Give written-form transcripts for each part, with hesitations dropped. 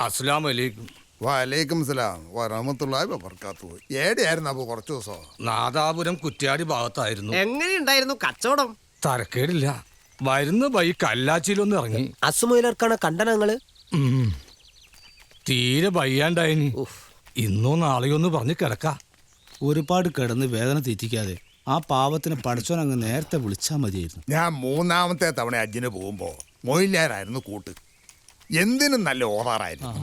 അസ്സലാമലൈക്കും. വലൈക്കും സലാം വറഹ്മത്തുള്ളാഹി വബറകാതുഹു. ഏടെയായിരുന്നു അപ്പൊ കുറച്ചു ദിവസം? നാദാപുരം കുറ്റ്യാടി ഭാഗത്തായിരുന്നു. എങ്ങനെയുണ്ടായിരുന്നു കച്ചവടം? തരക്കേടില്ല. വരുന്ന വഴി കല്ലാച്ചിയിലൊന്ന് ഇറങ്ങി. അസുമയിലർക്കാണ് കണ്ടനങ്ങള്. തീരെ വയ്യാണ്ടായിനി. ഇന്നോ നാളെയോ ഒന്ന് പറഞ്ഞ് കിടക്ക. ഒരുപാട് കിടന്ന് വേദന തീറ്റിക്കാതെ ആ പാവത്തിന് പഠിച്ചോൻ അങ്ങ് നേരത്തെ വിളിച്ചാൽ മതിയായിരുന്നു. ഞാൻ മൂന്നാമത്തെ തവണ ഹജ്ജിന് പോകുമ്പോ മൊയിലാരായിരുന്നു കൂട്ട്. എന്തിനും നല്ല ഓറാറായിരുന്നു.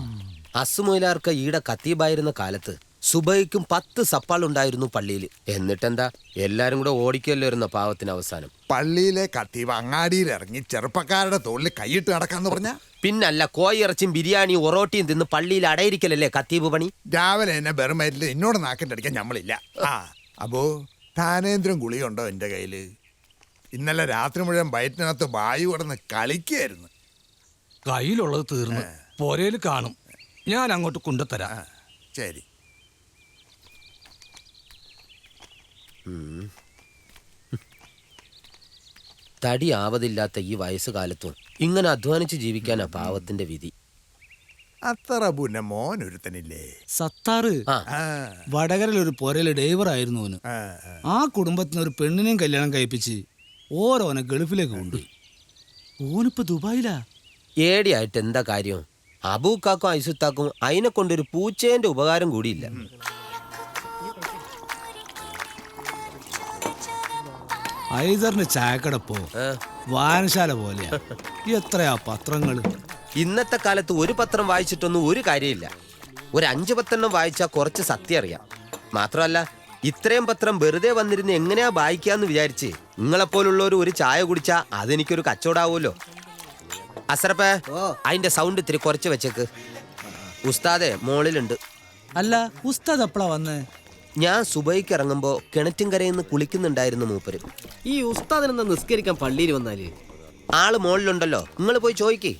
അസുമയിലാർക്ക് ഈടെ കത്തീബായിരുന്ന കാലത്ത് സുബൈക്കും 10 സപ്പാൾ ഉണ്ടായിരുന്നു പള്ളിയിൽ. എന്നിട്ടെന്താ എല്ലാരും കൂടെ ഓടിക്കല്ലായിരുന്ന പാവത്തിന് അവസാനം. പള്ളിയിലെ കത്തീബ് അങ്ങാടിയിൽ ഇറങ്ങി ചെറുപ്പക്കാരുടെ തോളിൽ കൈയിട്ട് നടക്കാന്ന് പറഞ്ഞ പിന്നല്ല, കോയിറച്ചിയും ബിരിയാണിയും ഒറോട്ടിയും തിന്ന് പള്ളിയിൽ അടയിരിക്കലല്ലേ കത്തീബ് പണി. രാവിലെ എന്നെ ബെറുമേറ്റിൽ എന്നോട് നാക്കിൻ്റെ അടിക്കാൻ ഞമ്മളില്ല. അപ്പോ താനേന്ദ്രം ഗുളിയുണ്ടോ എൻ്റെ കയ്യില്? ഇന്നലെ രാത്രി മുഴുവൻ വയറ്റിനകത്ത് വായു കിടന്ന് കളിക്കുകയായിരുന്നു. കയ്യിലുള്ളത് തീർന്ന് പൊരയിൽ കാണും. ഞാൻ അങ്ങോട്ട് കൊണ്ടുതരാം. ശരി. തടി ആവതില്ലാത്ത ഈ വയസ്സുകാലത്തും ഇങ്ങനെ അധ്വാനിച്ച് ജീവിക്കാനാ പാവത്തിന്റെ വിധി. അത്ര പുന്ന മോനൊരുത്തനില്ലേ? സത്താറ് വടകരയിൽ ഒരു പൊരയിലെ ഡ്രൈവറായിരുന്നു ഓന്. ആ കുടുംബത്തിന് ഒരു പെണ്ണിനെയും കല്യാണം കഴിപ്പിച്ച് ഓരോനെ ഗൾഫിലേക്ക് കൊണ്ടുപോയി. ഓനിപ്പോ ദുബായിലാ. ഏടിയായിട്ട് എന്താ കാര്യം? അബൂക്കാക്കും ഐസുത്താക്കും അതിനെ കൊണ്ടൊരു പൂച്ചേന്റെ ഉപകാരം കൂടിയില്ല. ഐസറിന്റെ ചായക്കടപ്പോ വായനശാല പോലെയാ. എത്രയാ പത്രങ്ങള്. ഇന്നത്തെ കാലത്ത് ഒരു പത്രം വായിച്ചിട്ടൊന്നും ഒരു കാര്യമില്ല. ഒരു 5 പത്തെണ്ണം വായിച്ചാൽ കുറച്ച് സത്യം അറിയാം. മാത്രമല്ല, ഇത്രയും പത്രം വെറുതെ വന്നിരുന്ന് എങ്ങനെയാ വായിക്കാന്ന് വിചാരിച്ച് നിങ്ങളെപ്പോലുള്ളവർ ഒരു ചായ കുടിച്ചാ അതെനിക്കൊരു കച്ചവടാവുമല്ലോ. അസറപ്പേ, അതിന്റെ സൗണ്ട് ഇത്തിരി കുറച്ച് വെച്ചേക്ക്. ഉസ്താദെ മോളിലുണ്ട്. അല്ല, ഉസ്താദ് എപ്പളാ വന്നേ? ഞാൻ സുബൈക്ക് ഇറങ്ങുമ്പോ കിണറ്റിൻകരയിന്ന് കുളിക്കുന്നുണ്ടായിരുന്നു മൂപ്പര്. ഈ ഉസ്താദിനെന്താ നിസ്കരിക്കാൻ പള്ളിയിൽ വന്നാല്? ആള് മോളിലുണ്ടല്ലോ, നിങ്ങൾ പോയി ചോദിക്കേ.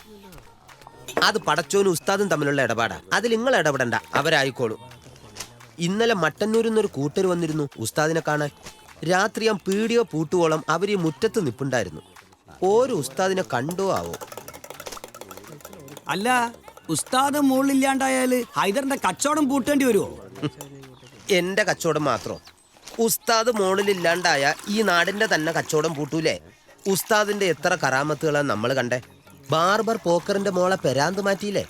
അത് പടച്ചോനും ഉസ്താദും തമ്മിലുള്ള ഇടപാടാ. അതിൽ നിങ്ങൾ ഇടപെടണ്ട, അവരായിക്കോളൂ. ഇന്നലെ മട്ടന്നൂരിൽ നിന്നൊരു കൂട്ടർ വന്നിരുന്നു ഉസ്താദിനെ കാണാൻ. രാത്രി ഞാൻ പീടിയോ പൂട്ടുവോളം അവർ ഈ മുറ്റത്ത് നിപ്പുണ്ടായിരുന്നു. ഓരോ ഉസ്താദിനെ കണ്ടോ ആവോ. അല്ല, ഉസ്താദ് മുകളിലില്ലാണ്ടായാല് ഹൈദറിന്റെ കച്ചവടം പൂട്ടേണ്ടി വരുമോ? എന്റെ കച്ചവടം മാത്രം. ഉസ്താദ് മോളിലില്ലാണ്ടായ ഈ നാടിന്റെ തന്നെ കച്ചവടം പൂട്ടൂലേ? ഉസ്താദിന്റെ എത്ര കറാമത്തുകളാണ് നമ്മൾ കണ്ടേ. ബാർബർ പോക്കറിന്റെ മോളെ പെരാന്ത് മാറ്റിയില്ലേ?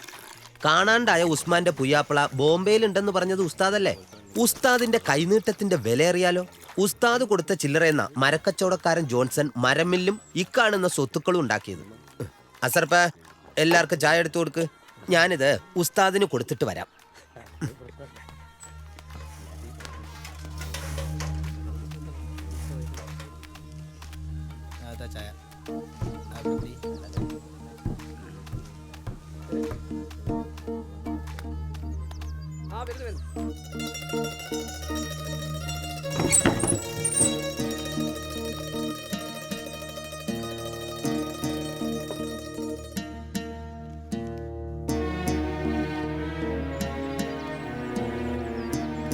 കാണാണ്ടായ ഉസ്മാന്റെ പുയ്യാപ്പിള ബോംബെയിലുണ്ടെന്ന് പറഞ്ഞത് ഉസ്താദല്ലേ? ഉസ്താദിന്റെ കൈനീട്ടത്തിന്റെ വില അറിയാലോ. ഉസ്താദ് കൊടുത്ത ചില്ലറയെന്ന മരക്കച്ചവടക്കാരൻ ജോൺസൺ മരമില്ലും ഇക്കാണുന്ന സ്വത്തുക്കളും ഉണ്ടാക്കിയത്. അസർപ്പ, എല്ലാവർക്കും ചായ എടുത്തു കൊടുക്ക്. ഞാനിത് ഉസ്താദിന് കൊടുത്തിട്ട് വരാം. ചായ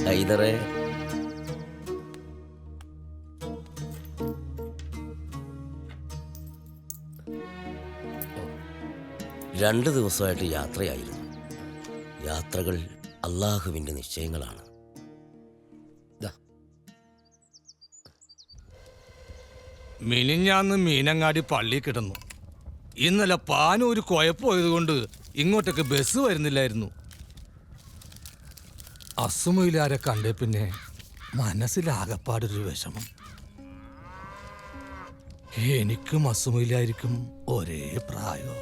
ഹൈദറേ, രണ്ട് ദിവസമായിട്ട് യാത്രയായിരുന്നു. യാത്രകൾ അള്ളാഹുവിൻ്റെ നിശ്ചയങ്ങളാണ്. മിനിഞ്ഞാന്ന് മീനങ്ങാടി പള്ളി കിടന്നു. ഇന്നലെ പാനൂര് കുഴപ്പമായത് കൊണ്ട് ഇങ്ങോട്ടേക്ക് ബസ് വരുന്നില്ലായിരുന്നു. അസുമയിലാരെ കണ്ടേ പിന്നെ മനസ്സിലാകപ്പാടൊരു വിഷമം. എനിക്കും അസുമയിലായിരിക്കും ഒരേ പ്രായോ.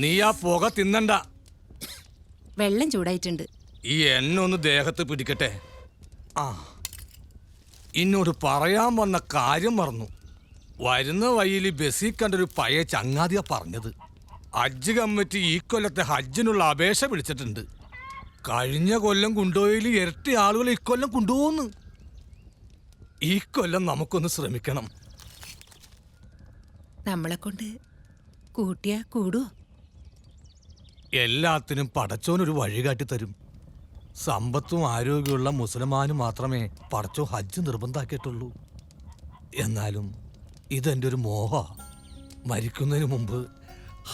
നീ ആ പുക തിന്നണ്ട. വെള്ളം ചൂടായിട്ടുണ്ട്. ഈ എണ്ണ ഒന്ന് ദേഹത്ത് പിടിക്കട്ടെ. എന്നോട് പറയാൻ വന്ന കാര്യം മറന്നു. വരുന്ന വഴിയിൽ ബസ്സിൽ കണ്ടൊരു പഴയ ചങ്ങാതിയാ പറഞ്ഞത്. ഹജ്ജ് കമ്മിറ്റി ഈ കൊല്ലത്തെ ഹജ്ജിനുള്ള അപേക്ഷ വിളിച്ചിട്ടുണ്ട്. കഴിഞ്ഞ കൊല്ലം കൊണ്ടുപോയതിൽ ഇരട്ടി ആളുകൾ ഇക്കൊല്ലം കൊണ്ടുപോകുന്നു. ഈ കൊല്ലം നമുക്കൊന്ന് ശ്രമിക്കണം. നമ്മളെ കൊണ്ട് കൂട്ടിയാ കൂടുവോ? എല്ലാത്തിനും പടച്ചോനൊരു വഴി കാട്ടി തരും. സമ്പത്തും ആരോഗ്യമുള്ള മുസൽമാനും മാത്രമേ പടച്ചോ ഹജ്ജ് നിർബന്ധാക്കിയിട്ടുള്ളൂ. എന്നാലും ഇതെൻ്റെ ഒരു മോഹ. മരിക്കുന്നതിന് മുമ്പ്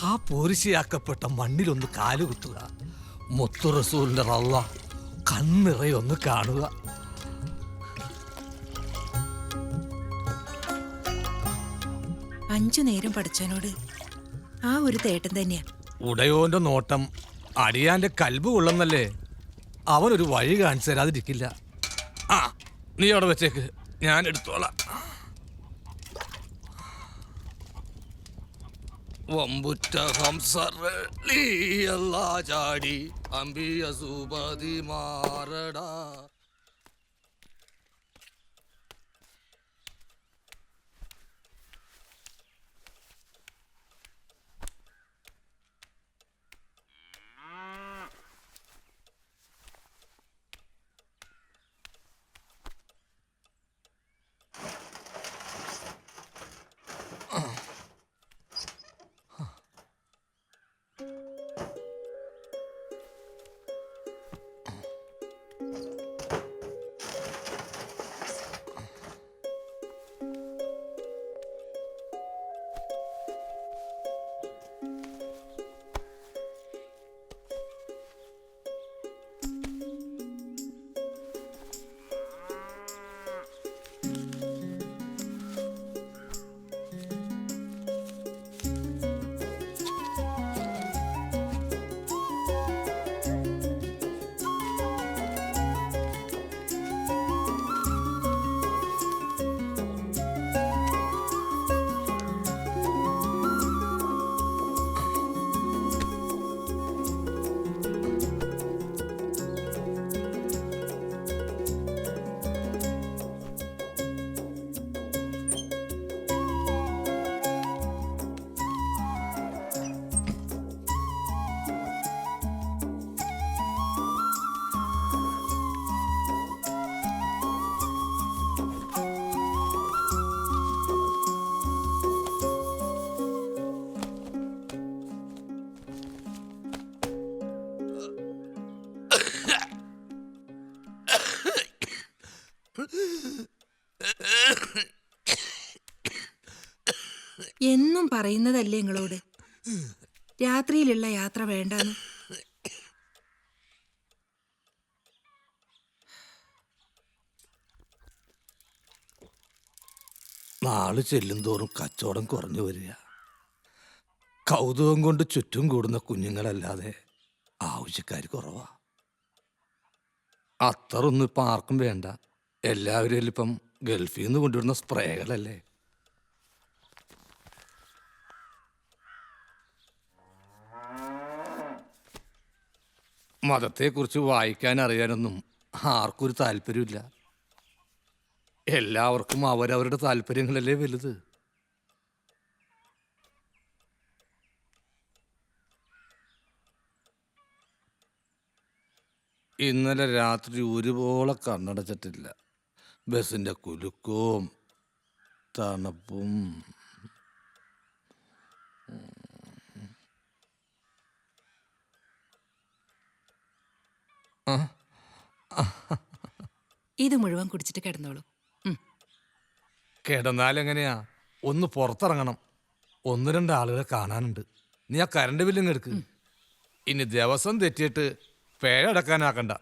ആ പോരിശയാക്കപ്പെട്ട മണ്ണിലൊന്ന് കാലുകുത്തുക, മുത്തു റസൂലിന്റെ റള കണ്ണിറയൊന്ന് കാണുക. അഞ്ചു നേരം പഠിച്ചവനോട് ആ ഒരു തേട്ടം തന്നെയാ. ഉടയോന്റെ നോട്ടം അടിയാന്റെ കൽബ് കൊള്ളുന്നല്ലേ. അവനൊരു വഴി കാണിച്ചു തരാതിരിക്കില്ല. ആ, നീ അവിടെ വെച്ചേക്ക്, ഞാൻ എടുത്തോളാം. വമ്പുറ്റ ഹംസറളിയല്ലാ ചാടി അമ്പിയ സുപതി മാറടാ. എന്നും പറയുന്നതല്ലേ നിങ്ങളോട് രാത്രിയിലുള്ള യാത്ര വേണ്ടാന്ന്. നാള് ചെല്ലും തോറും കച്ചവടം കുറഞ്ഞു വരിക. കൗതുകം കൊണ്ട് ചുറ്റും കൂടുന്ന കുഞ്ഞുങ്ങളല്ലാതെ ആവശ്യക്കാർ കുറവാ. അത്രയൊന്നും ഇപ്പം ആർക്കും വേണ്ട. എല്ലാവരും ഇപ്പം ഗൾഫിൽ നിന്ന് കൊണ്ടുവരുന്ന സ്പ്രേകളല്ലേ. മതത്തെക്കുറിച്ച് വായിക്കാൻ അറിയാനൊന്നും ആർക്കും ഒരു താല്പര്യമില്ല. എല്ലാവർക്കും അവരവരുടെ താല്പര്യങ്ങളല്ലേ വലുത്. ഇന്നലെ രാത്രി ഒരുപോലെ കണ്ണടച്ചിട്ടില്ല. ബസ്സിൻ്റെ കുലുക്കവും തണുപ്പും. ഇത് മുഴുവൻ കുടിച്ചിട്ട് കിടന്നോളൂ. കിടന്നാലെങ്ങനെയാ? ഒന്ന് പുറത്തിറങ്ങണം. 1-2 ആളുകളെ കാണാനുണ്ട്. നീ ആ കറണ്ട് ബില്ലിങ് എടുക്ക്. ഇനി ദിവസം തെറ്റിയിട്ട് പേഴടക്കാനാക്കണ്ട.